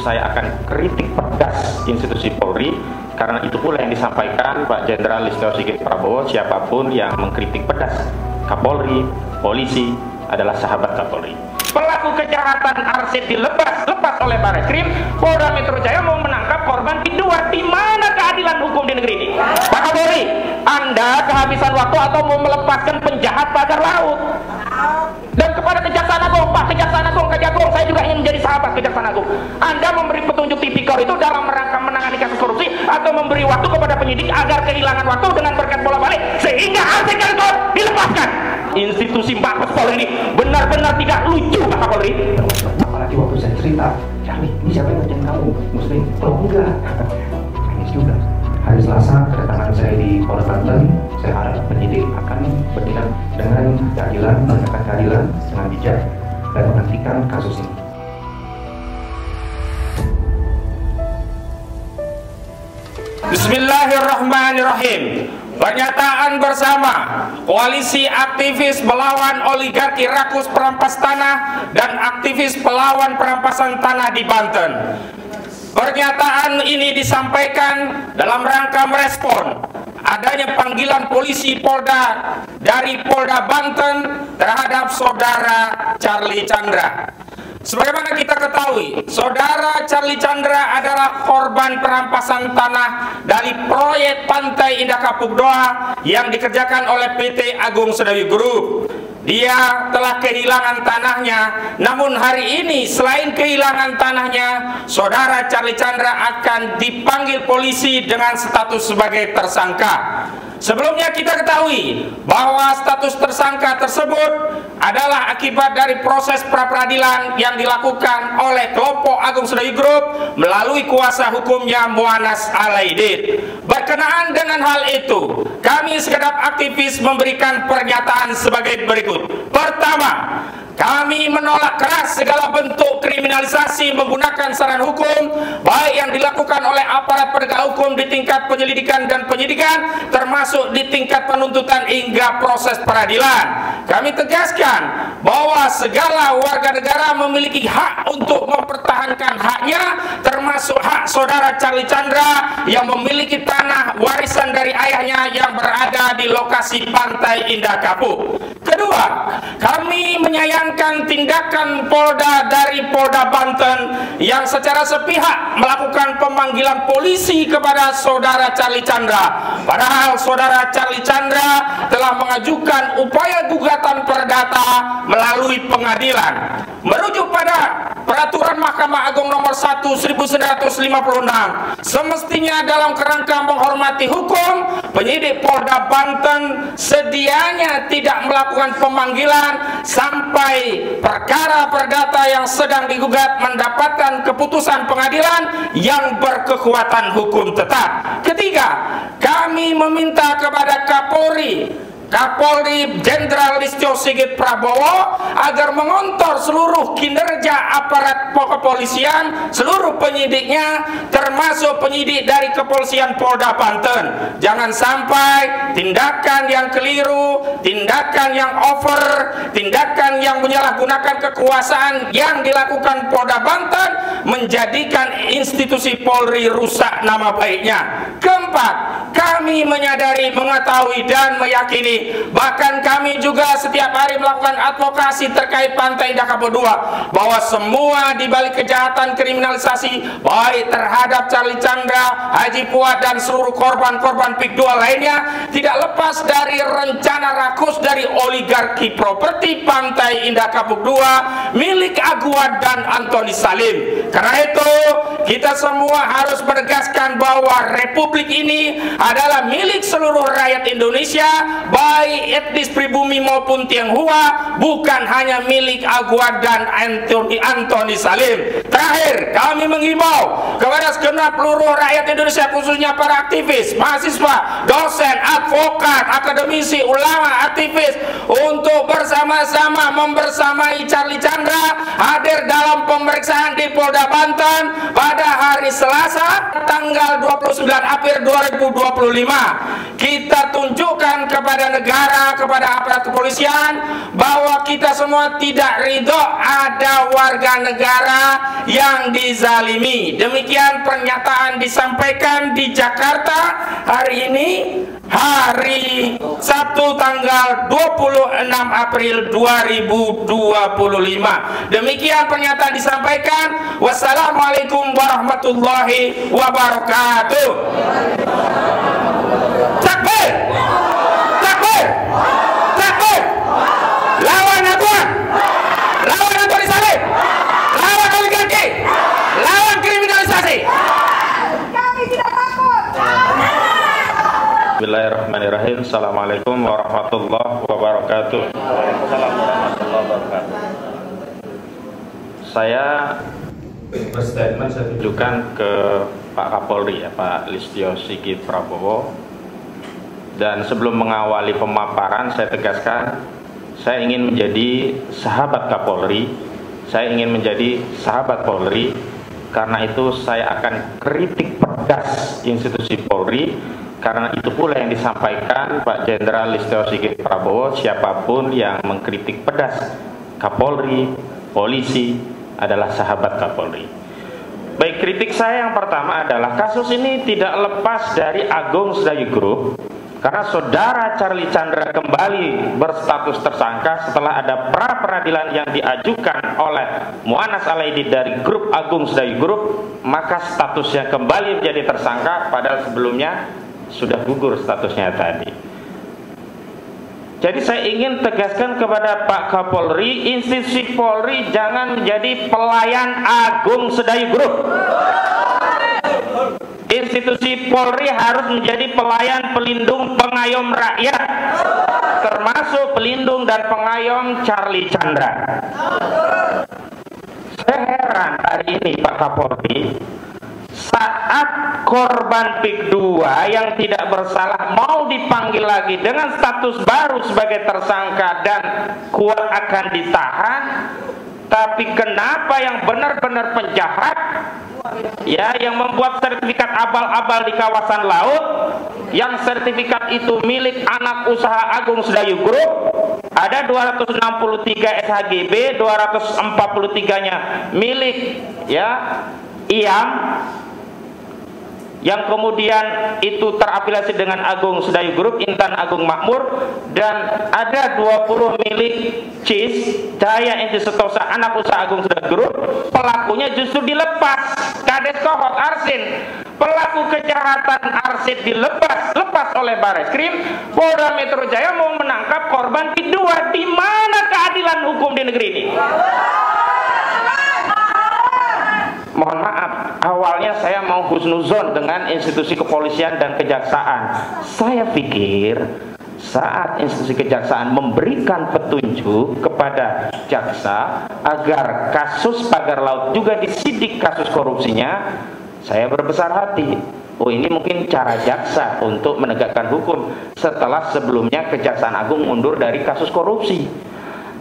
saya akan kritik pedas institusi Polri, karena itu pula yang disampaikan Pak Jenderal Listio Sigit Prabowo, siapapun yang mengkritik pedas Kapolri, polisi adalah sahabat Kapolri. Pelaku kejahatan arsip dilepas oleh Barreskrim, Polda Metro Jaya mau menangkap korban kedua. Di mana keadilan hukum di negeri ini? Pak Kapolri, Anda kehabisan waktu atau mau melepaskan penjahat pagar laut? Dan kepada Kejaksaan Agung, Pak Kejaksaan Agung, Kejagung, saya juga ingin menjadi sahabat Kejaksaan Agung. Anda memberi petunjuk tipikor itu dalam rangka menangani kasus korupsi atau memberi waktu kepada penyidik agar kehilangan waktu dengan berkat bola balik sehingga artikel itu dilepaskan? Institusi Mabes Polri ini benar-benar tidak lucu, Pak Kapolri. Apalagi waktu saya cerita, Charlie, ini siapa yang ngerjain kamu? Muslim? Oh enggak, nangis juga. Hari Selasa kedatangan saya di Polda Banten, saya harap penyidik akan bertindak dengan keadilan, menegakkan keadilan dengan bijak dan menghentikan kasus ini. Bismillahirrahmanirrahim. Pernyataan bersama koalisi aktivis melawan oligarki rakus perampas tanah dan aktivis pelawan perampasan tanah di Banten. Pernyataan ini disampaikan dalam rangka merespon adanya panggilan polisi Polda dari Polda Banten terhadap saudara Charlie Chandra. Sebagaimana kita ketahui, saudara Charlie Chandra adalah korban perampasan tanah dari proyek Pantai Indah Kapuk Doa yang dikerjakan oleh PT Agung Sedayu Group. Dia telah kehilangan tanahnya, namun hari ini selain kehilangan tanahnya, saudara Charlie Chandra akan dipanggil polisi dengan status sebagai tersangka. Sebelumnya kita ketahui bahwa status tersangka tersebut adalah akibat dari proses pra-peradilan yang dilakukan oleh kelompok Agung Sedayu Group melalui kuasa hukumnya Muanas Alaidit. Berkenaan dengan hal itu, kami segenap aktivis memberikan pernyataan sebagai berikut. Pertama, kami menolak keras segala bentuk kriminalisasi menggunakan saran hukum, baik yang dilakukan oleh aparat penegak hukum di tingkat penyelidikan dan penyidikan, termasuk di tingkat penuntutan hingga proses peradilan. Kami tegaskan bahwa segala warga negara memiliki hak untuk mempertahankan haknya, termasuk hak saudara Charlie Chandra yang memiliki tanah warisan dari ayahnya yang berada di lokasi Pantai Indah Kapuk. Kedua, kami menyayangkan tindakan Polda dari Polda Banten yang secara sepihak melakukan pemanggilan polisi kepada saudara Charlie Chandra. Padahal saudara Charlie Chandra telah mengajukan upaya gugatan perdata melalui pengadilan. Merujuk pada Peraturan Mahkamah Agung Nomor 1 1956, semestinya dalam kerangka menghormati hukum, penyidik Polda Banten sedianya tidak melakukan pemanggilan sampai perkara perdata yang sedang digugat mendapatkan keputusan pengadilan yang berkekuatan hukum tetap. Ketiga, kami meminta kepada Kapolri Jenderal Listio Sigit Prabowo agar mengontor seluruh kinerja aparat kepolisian, seluruh penyidiknya, termasuk penyidik dari kepolisian Polda Banten. Jangan sampai tindakan yang keliru, tindakan yang over, tindakan yang menyalahgunakan kekuasaan yang dilakukan Polda Banten menjadikan institusi Polri rusak nama baiknya. Keempat, kami menyadari, mengetahui dan meyakini, bahkan kami juga setiap hari melakukan advokasi terkait Pantai Indah Kapuk Doa, bahwa semua dibalik kejahatan kriminalisasi baik terhadap Charlie Chandra, Haji Fuad dan seluruh korban-korban PIK 2 lainnya tidak lepas dari rencana rakus dari oligarki properti Pantai Indah Kapuk 2 milik Aguad dan Antoni Salim. Karena itu kita semua harus menegaskan bahwa republik ini adalah milik seluruh rakyat Indonesia, baik etnis pribumi maupun Tionghoa, bukan hanya milik Aguad dan Antoni Salim. Terakhir, kami mengimbau kepada segenap seluruh rakyat Indonesia, khususnya para aktivis, mahasiswa, dosen, advokat, akademisi, ulama, aktivis, untuk bersama-sama membersamai Charlie Chandra hadir dalam pemeriksaan di Polda Banten pada hari hari Selasa tanggal 29 April 2025 kita tunjukkan kepada negara, kepada aparat kepolisian bahwa kita semua tidak ridho ada warga negara yang dizalimi. Demikian pernyataan disampaikan di Jakarta hari ini, hari Sabtu tanggal 26 April 2025. Demikian pernyataan disampaikan. Wassalamualaikum warahmatullahi wabarakatuh. Takbir! Takbir! Takbir! Lawan aduan! Lawan otorisasi! Lawan oligarki! Lawan kriminalisasi! Kami tidak takut! Bismillahirrahmanirrahim. Assalamualaikum warahmatullahi wabarakatuh. Saya berstatement, saya tunjukkan ke Pak Kapolri, ya, Pak Listio Sigit Prabowo. Dan sebelum mengawali pemaparan, saya tegaskan, saya ingin menjadi sahabat Kapolri, saya ingin menjadi sahabat Polri. Karena itu saya akan kritik pedas institusi Polri. Karena itu pula yang disampaikan Pak Jenderal Listio Sigit Prabowo, siapapun yang mengkritik pedas Kapolri, polisi adalah sahabat Kapolri. Baik, kritik saya yang pertama adalah kasus ini tidak lepas dari Agung Sedayu Group, karena saudara Charlie Chandra kembali berstatus tersangka setelah ada pra peradilan yang diajukan oleh Mu'annas Alaidit dari grup Agung Sedayu Group, maka statusnya kembali menjadi tersangka padahal sebelumnya sudah gugur statusnya tadi. Jadi saya ingin tegaskan kepada Pak Kapolri, institusi Polri jangan menjadi pelayan Agung Sedayu Group. Institusi Polri harus menjadi pelayan, pelindung, pengayom rakyat, termasuk pelindung dan pengayom Charlie Chandra. Saya heran hari ini Pak Kapolri, saat korban PIK 2 yang tidak bersalah mau dipanggil lagi dengan status baru sebagai tersangka dan kuat akan ditahan, tapi kenapa yang benar-benar penjahat, ya, yang membuat sertifikat abal-abal di kawasan laut, yang sertifikat itu milik anak usaha Agung Sedayu Group, ada 263 SHGB, 243-nya milik, ya, IAM, yang kemudian itu terafiliasi dengan Agung Sedayu Group, Intan Agung Makmur, dan ada 20 milik CIS, Cahaya Inti Setosa, anak usaha Agung Sedayu Group. Pelakunya justru dilepas, Kades Kohot Arsin. Pelaku kejahatan Arsin lepas oleh Bareskrim. Polda Metro Jaya mau menangkap korban PIK 2. Di mana keadilan hukum di negeri ini? Mohon maaf, awalnya saya mau husnuzon dengan institusi kepolisian dan kejaksaan. Saya pikir saat institusi kejaksaan memberikan petunjuk kepada jaksa agar kasus pagar laut juga disidik kasus korupsinya, saya berbesar hati. Oh, ini mungkin cara jaksa untuk menegakkan hukum setelah sebelumnya Kejaksaan Agung mundur dari kasus korupsi.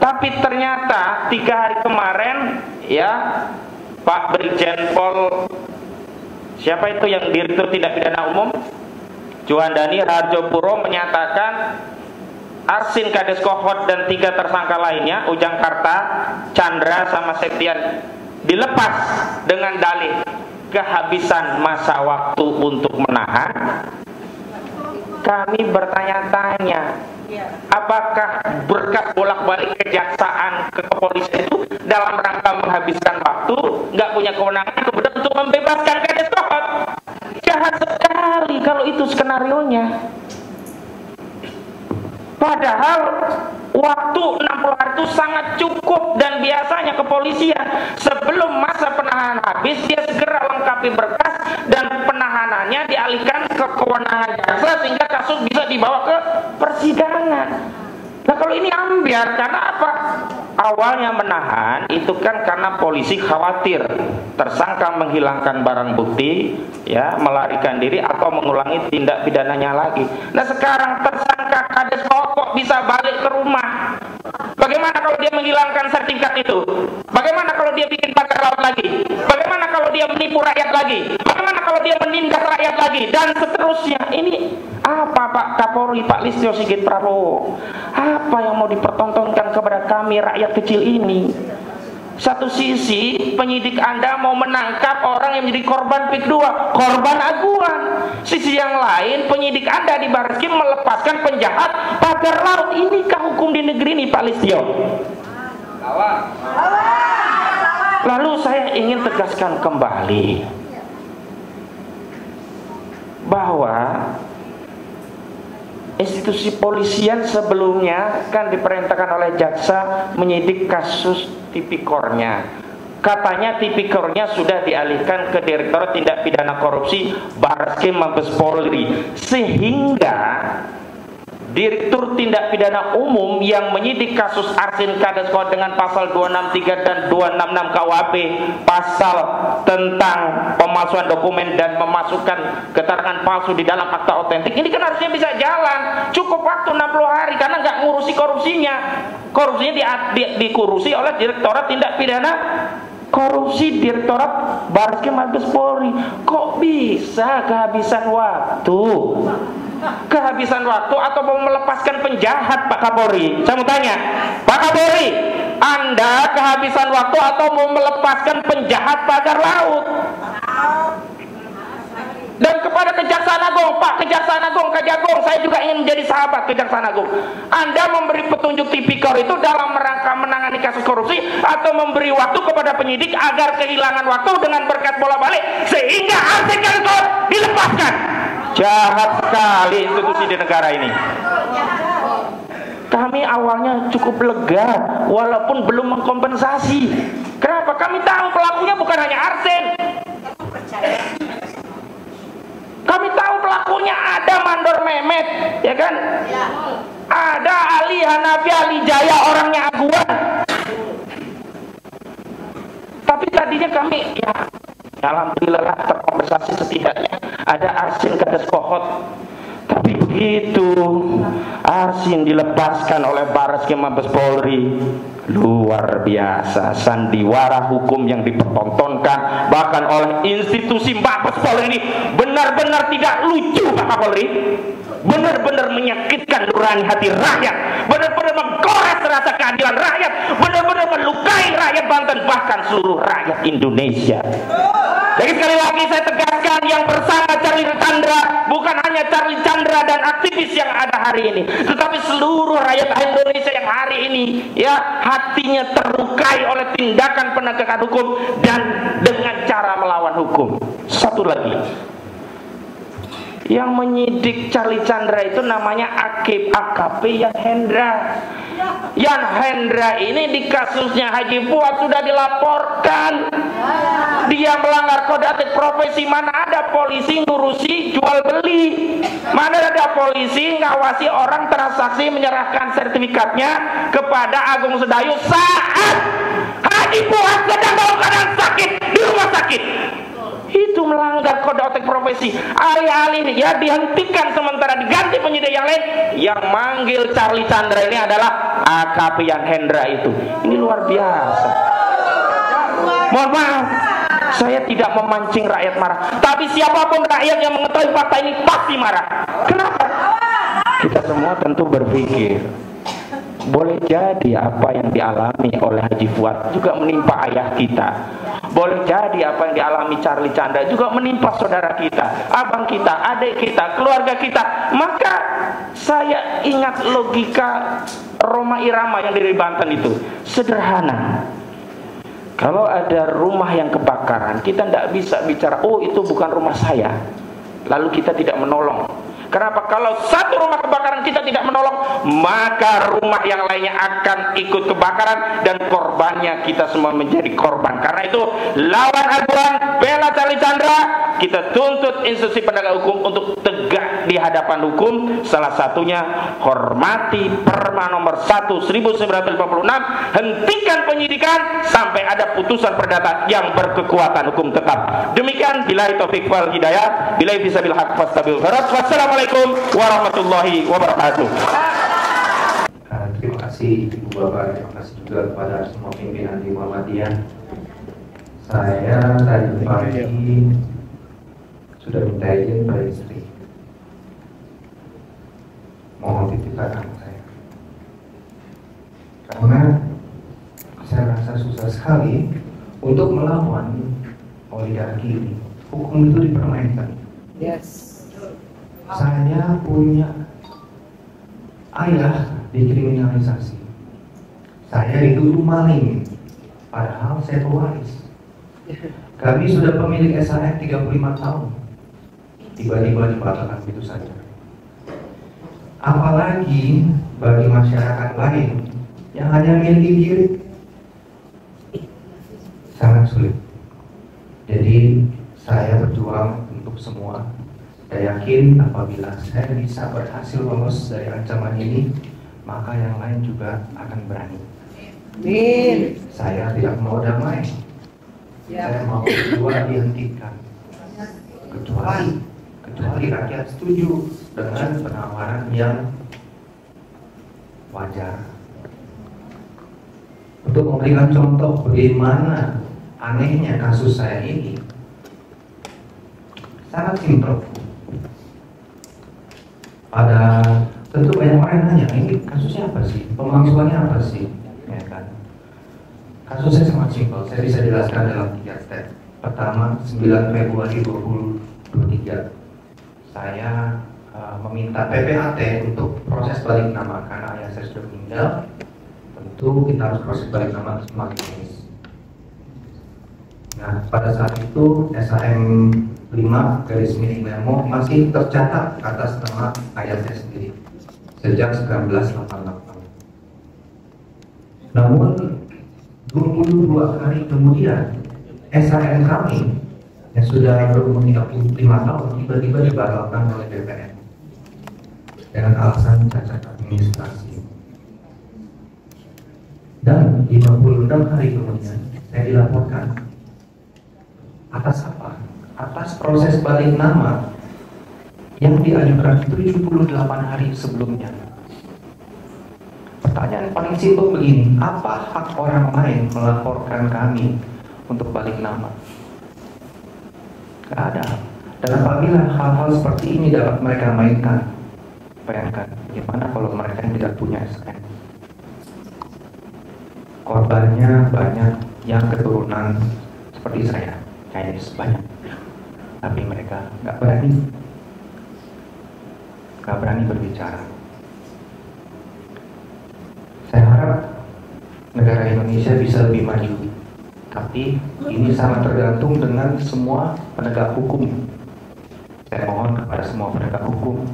Tapi ternyata 3 hari kemarin, ya, Pak Brigjen Pol, siapa itu yang Direktur Tindak Pidana Umum, Juandani Harjopuro, menyatakan Arsin, Kades Kohot, dan 3 tersangka lainnya, Ujang Karta, Chandra, sama Septian, dilepas dengan dalih kehabisan masa waktu untuk menahan. Kami bertanya-tanya, apakah berkas bolak-balik kejaksaan ke kepolisian itu dalam rangka menghabiskan waktu, nggak punya kewenangan kemudian untuk membebaskan Kades Kohot? Jahat sekali kalau itu skenarionya. Padahal waktu 60 hari itu sangat cukup, dan biasanya kepolisian sebelum masa penahanan habis dia segera lengkapi berkas dan penahanannya dialihkan ke kewenangan jaksa sehingga kasus bisa dibawa ke persidangan. Nah, kalau ini ambiar, karena apa? Awalnya menahan itu kan karena polisi khawatir tersangka menghilangkan barang bukti, ya, melarikan diri atau mengulangi tindak pidananya lagi. Nah, sekarang tersangka Kades Kohot kok bisa balik ke rumah? Bagaimana kalau dia menghilangkan sertifikat itu? Bagaimana kalau dia bikin pagar laut lagi? Bagaimana kalau dia menipu rakyat lagi? Bagaimana kalau dia menindas rakyat lagi? Dan seterusnya. Ini apa Pak Kapolri, Pak Listio Sigit Prabowo? Apa yang mau dipertontonkan kepada kami rakyat kecil ini? Satu sisi penyidik Anda mau menangkap orang yang menjadi korban PIK 2, korban aguan. Sisi yang lain penyidik Anda di Barreskrim melepaskan penjahat pagar laut. Inikah hukum di negeri ini Pak Listio? Lalu saya ingin tegaskan kembali bahwa institusi polisian sebelumnya kan diperintahkan oleh jaksa menyidik kasus tipikornya. Katanya tipikornya sudah dialihkan ke Direktorat Tindak Pidana Korupsi Barreskrim Mabes Polri, sehingga Direktur Tindak Pidana Umum yang menyidik kasus Arsin Kadesco dengan pasal 263 dan 266 KUHP, pasal tentang pemalsuan dokumen dan memasukkan keterangan palsu di dalam akta otentik, ini kan harusnya bisa jalan. Cukup waktu 60 hari karena nggak ngurusi korupsinya. Korupsinya dikurusi oleh Direktorat Tindak Pidana Korupsi Direktorat Barreskrim Mabes Polri. Kok bisa kehabisan waktu? Kehabisan waktu atau mau melepaskan penjahat Pak Kapolri? Saya mau tanya, Pak Kapolri, Anda kehabisan waktu atau mau melepaskan penjahat pagar laut? Dan kepada Kejaksaan Agung, Pak Kejaksaan Agung, Kejagung, saya juga ingin menjadi sahabat Kejaksaan Agung. Anda memberi petunjuk tipikor itu dalam rangka menangani kasus korupsi atau memberi waktu kepada penyidik agar kehilangan waktu dengan berkas bola balik sehingga Arsin Kadesco dilepaskan? Jahat sekali institusi di negara ini. Kami awalnya cukup lega walaupun belum mengkompensasi. Kenapa? Kami tahu pelakunya bukan hanya Arsin. Kami tahu pelakunya ada Mandor Mehmet, ya kan? Ada Ali Hanafi Ali Jaya, orangnya aguan. Tapi tadinya kami ya alhamdulillah terkompensasi, setidaknya ada Arsin Kadesco. Tapi begitu Arsin dilepaskan oleh Barreskrim Mabes Polri, luar biasa sandiwara hukum yang dipertontonkan bahkan oleh institusi Mabes Polri ini benar-benar tidak lucu Pak Kapolri. Benar-benar menyakitkan nurani hati rakyat, benar-benar menggores rasa keadilan rakyat, benar-benar melukai rakyat Banten, bahkan seluruh rakyat Indonesia. Jadi sekali lagi saya tegaskan, yang bersama Charlie Chandra bukan hanya Charlie Chandra dan aktivis yang ada hari ini, tetapi seluruh rakyat Indonesia yang hari ini ya hatinya terlukai oleh tindakan penegakan hukum dan dengan cara melawan hukum. Satu lagi, yang menyidik Charlie Chandra itu namanya AKP Yan Hendra. Yan Hendra ini di kasusnya Haji Fuad sudah dilaporkan. Dia melanggar kode etik profesi. Mana ada polisi ngurusi jual beli, mana ada polisi ngawasi orang transaksi menyerahkan sertifikatnya kepada Agung Sedayu saat Haji Fuad sedang dalam keadaan sakit di rumah sakit. Itu melanggar kode etik profesi. Alih-alih ya dihentikan sementara diganti penyidik yang lain, yang manggil Charlie Chandra ini adalah AKP Yan Hendra itu. Ini luar biasa. Mohon maaf, saya tidak memancing rakyat marah, tapi siapapun rakyat yang mengetahui fakta ini pasti marah. Kenapa? Kita semua tentu berpikir, boleh jadi apa yang dialami oleh Haji Fuad juga menimpa ayah kita. Boleh jadi apa yang dialami Charlie Chandra juga menimpa saudara kita, abang kita, adik kita, keluarga kita. Maka saya ingat logika Rhoma Irama yang dari Banten itu. Sederhana. Kalau ada rumah yang kebakaran, kita tidak bisa bicara, oh itu bukan rumah saya, lalu kita tidak menolong. Kenapa? Kalau satu rumah kebakaran kita tidak menolong, maka rumah yang lainnya akan ikut kebakaran dan korbannya kita semua menjadi korban. Karena itu lawan aduan, bela Charlie Chandra, kita tuntut institusi penegak hukum untuk tegak di hadapan hukum. Salah satunya hormati Perma nomor 1 1956, hentikan penyidikan sampai ada putusan perdata yang berkekuatan hukum tetap. Demikian, billahi taufiq wal hidayah, billahi fisabil haq fastabil gharat. Wassalamualaikum warahmatullahi wabarakatuh. Terima kasih. kasih Ibu Bapak, terima kasih juga kepada semua pimpinan di Muhammadiyah. Saya tadi pagi sudah minta izin pada istri, mohon titipkan anak saya, karena saya rasa susah sekali untuk melawan oligarki ini. Hukum itu dipermainkan. Yes. Saya punya ayah dikriminalisasi. Saya dituduh maling, padahal saya pewaris. Kami sudah pemilik SHM 35 tahun. Tiba-tiba dibatalkan begitu saja. Apalagi bagi masyarakat lain yang hanya miliki diri, sangat sulit. Jadi saya berjuang untuk semua. Saya yakin apabila saya bisa berhasil lolos dari ancaman ini, maka yang lain juga akan berani. Amin. Saya tidak mau damai. Saya mau kedua dihentikan. Kecuali rakyat setuju dengan penawaran yang wajar. Untuk memberikan contoh bagaimana anehnya kasus saya ini, sangat simpel. Ada tentu banyak orang yang nanya, ini kasusnya apa sih? Pemalsuannya apa sih? Ya kan? Kasusnya sangat simpel. Saya bisa jelaskan dalam 3 step. Pertama, 9 Februari 2023, saya meminta PPAT untuk proses balik nama karena ayah saya sudah meninggal. Tentu kita harus proses balik nama semakin teknis. Nah, pada saat itu SHM 5 garis miring memo masih tercatat atas nama ayah saya sendiri sejak 1988. Namun 22 hari kemudian SHM kami yang sudah berumur 35 tahun tiba-tiba dibatalkan oleh BPN dengan alasan cacat administrasi. Dan 56 hari kemudian saya dilaporkan. Atas apa? Atas proses balik nama yang diajukan 78 hari sebelumnya. Pertanyaan paling simpel begini, apa hak orang lain melaporkan kami untuk balik nama? Gak ada. Dan apabila hal-hal seperti ini dapat mereka mainkan, bayangkan gimana kalau mereka tidak punya SKN. Korbannya banyak yang keturunan seperti saya, Chinese banyak. Tapi mereka nggak berani berbicara. Saya harap negara Indonesia bisa lebih maju, tapi ini sangat tergantung dengan semua penegak hukum. Saya mohon kepada semua penegak hukum,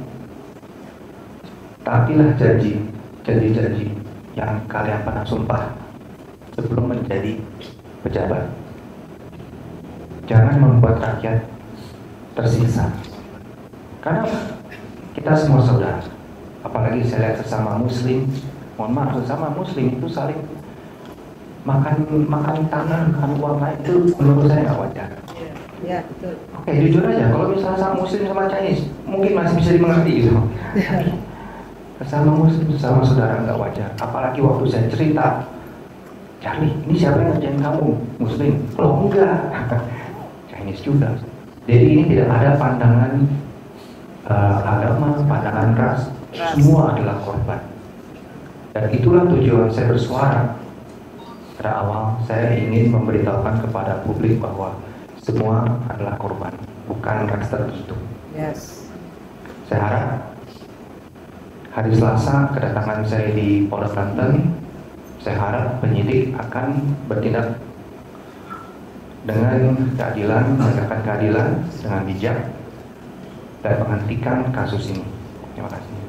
taatilah janji-janji yang kalian pernah sumpah sebelum menjadi pejabat. Jangan membuat rakyat tersiksa, karena kita semua saudara. Apalagi saya lihat sesama muslim, mohon maaf, sesama muslim itu saling makan tangan, makan uang itu menurut saya nggak wajar. Ya, betul. Oke, jujur aja, kalau misalnya sama muslim sama Chinese mungkin masih bisa dimengerti gitu. Sesama muslim, sesama saudara nggak wajar. Apalagi waktu saya cerita, Charlie, ini siapa yang ngerjain kamu? Muslim? Loh enggak, Chinese juga. Jadi ini tidak ada pandangan agama, pandangan ras, semua adalah korban. Dan itulah tujuan saya bersuara. Pada awal saya ingin memberitahukan kepada publik bahwa semua adalah korban, bukan ras tertentu. Yes. Saya harap hari Selasa kedatangan saya di Polres Banten, saya harap penyidik akan bertindak dengan keadilan, menegakkan keadilan dengan bijak dan menghentikan kasus ini. Terima kasih.